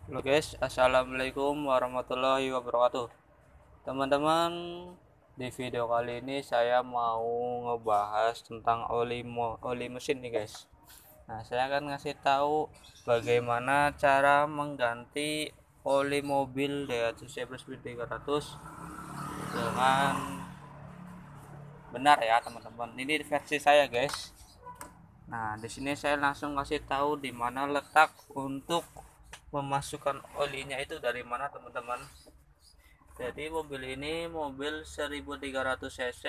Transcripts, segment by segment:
Halo guys, assalamualaikum warahmatullahi wabarakatuh. Teman-teman, di video kali ini saya mau ngebahas tentang oli mesin nih guys. Nah, saya akan ngasih tahu bagaimana cara mengganti oli mobil Daihatsu Chevrolet 300 dengan benar ya teman-teman. Ini versi saya guys. Nah, di sini saya langsung kasih tahu di mana letak untuk memasukkan olinya itu dari mana teman-teman. Jadi mobil ini mobil 1300 cc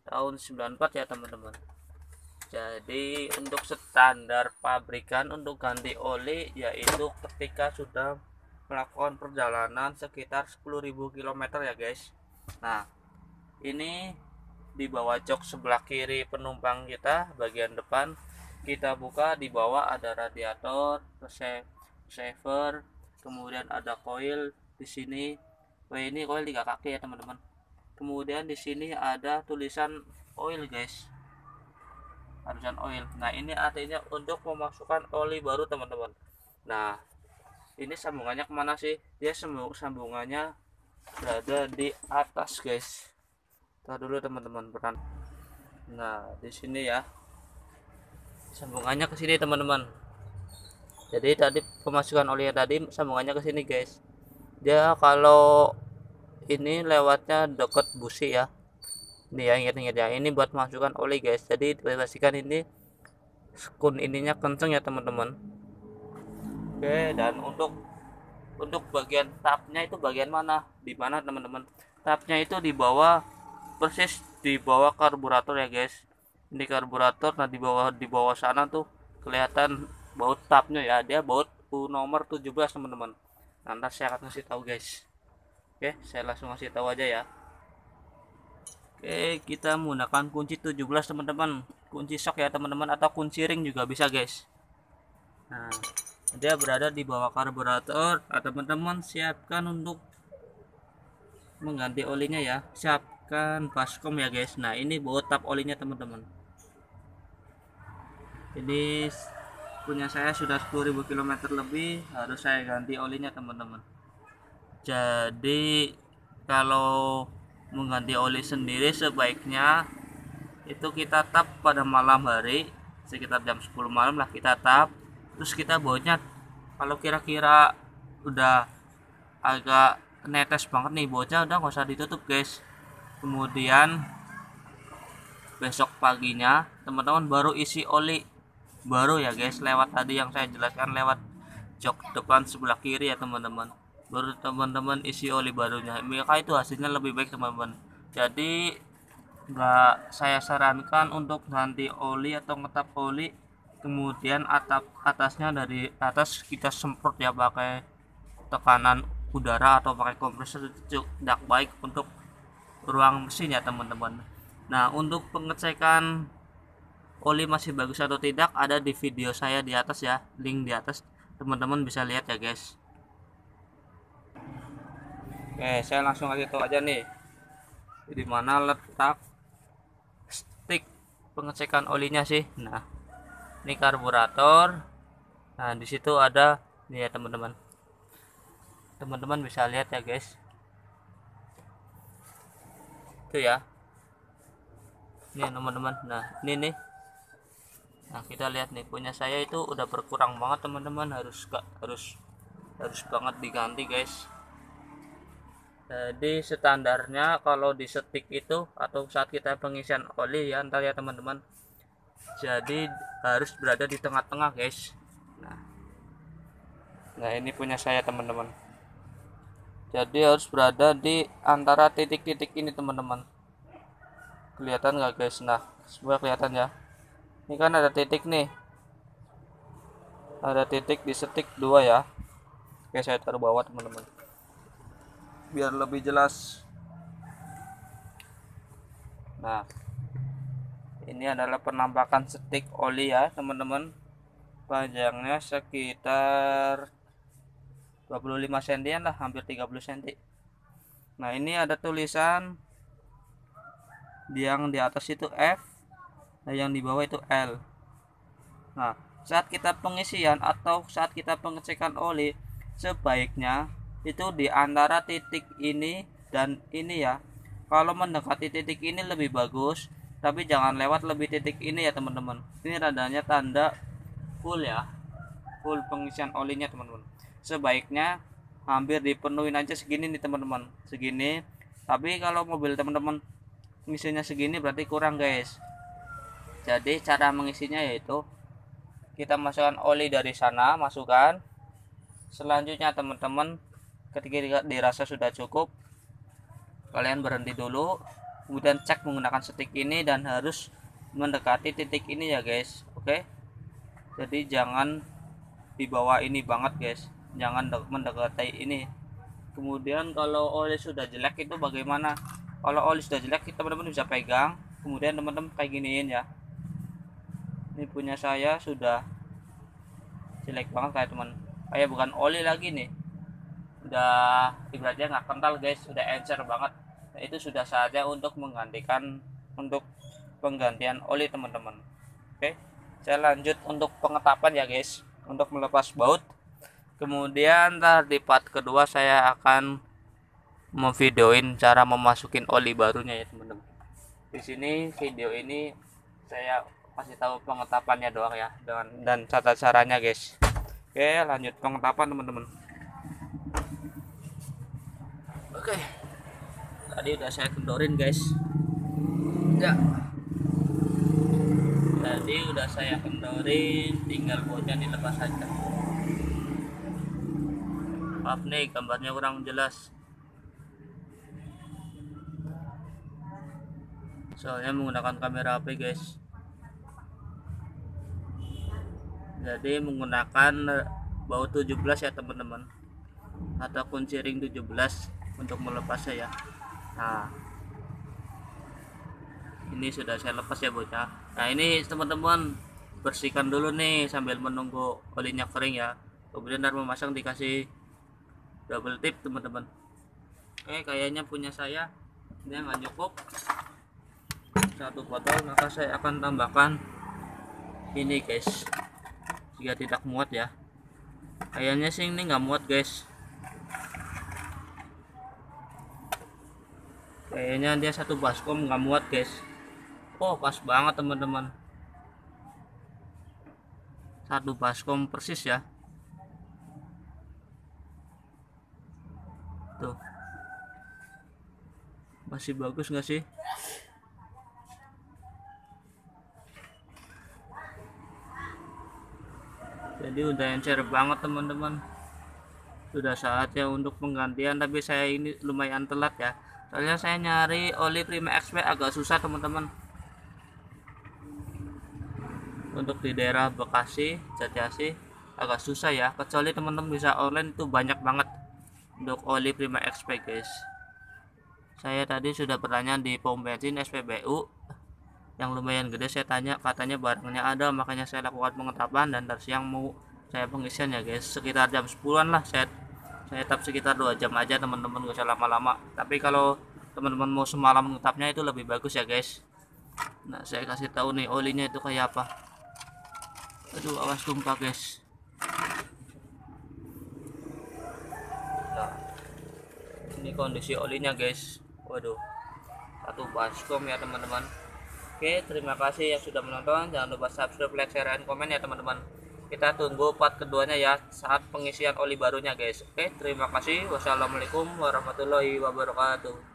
tahun 94 ya teman-teman. Jadi untuk standar pabrikan untuk ganti oli yaitu ketika sudah melakukan perjalanan sekitar 10.000 km ya guys. Nah, ini di bawah jok sebelah kiri penumpang kita bagian depan kita buka, di bawah ada radiator, receiver, kemudian ada coil di sini. Ini coil 3 kaki ya teman-teman. Kemudian di sini ada tulisan oil guys, tulisan oil. Nah, ini artinya untuk memasukkan oli baru teman-teman. Nah, ini sambungannya kemana sih? Dia sambungannya berada di atas guys. Tahu dulu teman-teman peran. Nah, di sini ya sambungannya ke sini teman-teman. Jadi tadi pemasukan oli tadi sambungannya ke sini guys. Dia kalau ini lewatnya deket busi ya. Ini ya, ingat-ingat ya, ini buat masukkan oli guys. Jadi pastikan ini skun ininya kenceng ya teman-teman. Oke, dan untuk bagian tapnya itu bagian mana? Di mana teman-teman? Tapnya itu di bawah, persis di bawah karburator ya guys. Ini karburator. Nah, di bawah sana tuh kelihatan baut tapnya ya. Dia baut nomor 17 teman-teman. Nanti saya akan kasih tahu guys. Oke, saya langsung kasih tahu aja ya. Oke, kita menggunakan kunci 17 teman-teman. Kunci sok ya teman-teman, atau kunci ring juga bisa guys. Nah, dia berada di bawah karburator. Nah, teman-teman siapkan untuk mengganti olinya ya. Siapkan baskom ya guys. Nah, ini baut tap olinya teman-teman. Ini punya saya sudah 10.000 km lebih, harus saya ganti olinya teman-teman. Jadi kalau mengganti oli sendiri sebaiknya itu kita tap pada malam hari sekitar jam 10 malam lah, kita tap terus kita bautnya. Kalau kira-kira udah agak netes banget nih bautnya, udah nggak usah ditutup guys. Kemudian besok paginya teman-teman baru isi oli baru ya guys, lewat tadi yang saya jelaskan, lewat jok depan sebelah kiri ya teman-teman. Baru teman-teman isi oli barunya, maka itu hasilnya lebih baik teman-teman. Jadi nggak saya sarankan untuk ganti oli atau ngetap oli kemudian atap atasnya dari atas kita semprot ya pakai tekanan udara atau pakai kompresor, itu tidak baik untuk ruang mesin ya teman-teman. Nah, untuk pengecekan oli masih bagus atau tidak ada di video saya di atas ya, link di atas, teman-teman bisa lihat ya guys. Oke, saya langsung kasih tahu aja nih di mana letak stick pengecekan olinya sih. Nah, ini karburator. Nah, di situ ada nih ya teman-teman. Teman-teman bisa lihat ya guys. Itu ya. Nih teman-teman. Nah, ini nih. Nah, kita lihat nih punya saya itu udah berkurang banget teman-teman, harus banget diganti guys. Jadi standarnya kalau di setik itu atau saat kita pengisian oli ya ntar ya teman-teman, jadi harus berada di tengah-tengah guys. Nah, ini punya saya teman-teman, jadi harus berada di antara titik-titik ini teman-teman. Kelihatan nggak guys? Nah, semua kelihatan ya. Ini kan ada titik nih, ada titik di setik 2 ya. Oke, saya taruh bawah teman-teman biar lebih jelas. Nah, ini adalah penampakan setik oli ya teman-teman. Panjangnya sekitar 25 cm lah, hampir 30 cm. Nah, ini ada tulisan yang di atas itu F, nah yang di bawah itu L. Nah, saat kita pengisian atau saat kita pengecekan oli sebaiknya itu di antara titik ini dan ini ya. Kalau mendekati titik ini lebih bagus, tapi jangan lewat lebih titik ini ya teman-teman. Ini tandanya tanda full ya, full pengisian olinya teman-teman. Sebaiknya hampir dipenuhin aja segini nih teman-teman, segini. Tapi kalau mobil teman-teman ngisinya segini berarti kurang guys. Jadi cara mengisinya yaitu kita masukkan oli dari sana, masukkan. Selanjutnya teman-teman, ketika dirasa sudah cukup, kalian berhenti dulu, kemudian cek menggunakan stick ini dan harus mendekati titik ini ya guys. Oke, jadi jangan di bawah ini banget guys, jangan mendekati ini. Kemudian kalau oli sudah jelek itu bagaimana? Kalau oli sudah jelek teman-teman bisa pegang, kemudian teman-teman kayak giniin ya. Ini punya saya sudah jelek banget kayak teman, kayak bukan oli lagi nih, udah ibaratnya nggak kental guys, udah encer banget. Nah, itu sudah saatnya untuk penggantian oli teman-teman. Oke, saya lanjut untuk pengetapan ya guys, untuk melepas baut. Kemudian di part kedua saya akan memvideoin cara memasukin oli barunya ya teman-teman. Di sini video ini saya kasih tahu pengetapannya doang ya, dan tata caranya guys. Oke, lanjut pengetapan teman-teman. Oke, tadi udah saya kendorin guys ya, tadi udah saya kendorin, tinggal bautnya dilepas saja. Maaf nih gambarnya kurang jelas, soalnya menggunakan kamera HP guys. Jadi menggunakan baut 17 ya teman-teman, atau kunci ring 17 untuk melepasnya ya. Nah, ini sudah saya lepas ya bocah. Nah, ini teman-teman bersihkan dulu nih sambil menunggu olinya kering ya. Kemudian harus memasang, dikasih double tip teman-teman. Oke, kayaknya punya saya ini nggak cukup satu botol, maka saya akan tambahkan ini guys. Jika tidak muat ya, kayaknya sih ini nggak muat guys, kayaknya dia satu baskom nggak muat guys. Oh, pas banget teman-teman, satu baskom persis ya. Tuh, masih bagus nggak sih? Jadi udah encer banget teman-teman, sudah saatnya untuk penggantian. Tapi saya ini lumayan telat ya, soalnya saya nyari oli Prima XP agak susah teman-teman. Untuk di daerah Bekasi, Jatiasi agak susah ya, kecuali teman-teman bisa online, itu banyak banget untuk oli Prima XP guys. Saya tadi sudah bertanya di pom bensin SPBU yang lumayan gede, saya tanya, katanya barangnya ada, makanya saya lakukan pengetapan. Dan dari siang mau saya pengisian ya guys, sekitar jam 10-an lah. Saya tap sekitar 2 jam aja teman-teman, gak usah lama-lama. Tapi kalau teman-teman mau semalam mengetapnya itu lebih bagus ya guys. Nah, saya kasih tahu nih olinya itu kayak apa. Aduh, awas tumpah guys. Nah, ini kondisi olinya guys. Waduh, satu baskom ya teman-teman. Oke, terima kasih yang sudah menonton. Jangan lupa subscribe, like, share, dan komen ya teman-teman. Kita tunggu part keduanya ya, saat pengisian oli barunya guys. Oke, terima kasih. Wassalamualaikum warahmatullahi wabarakatuh.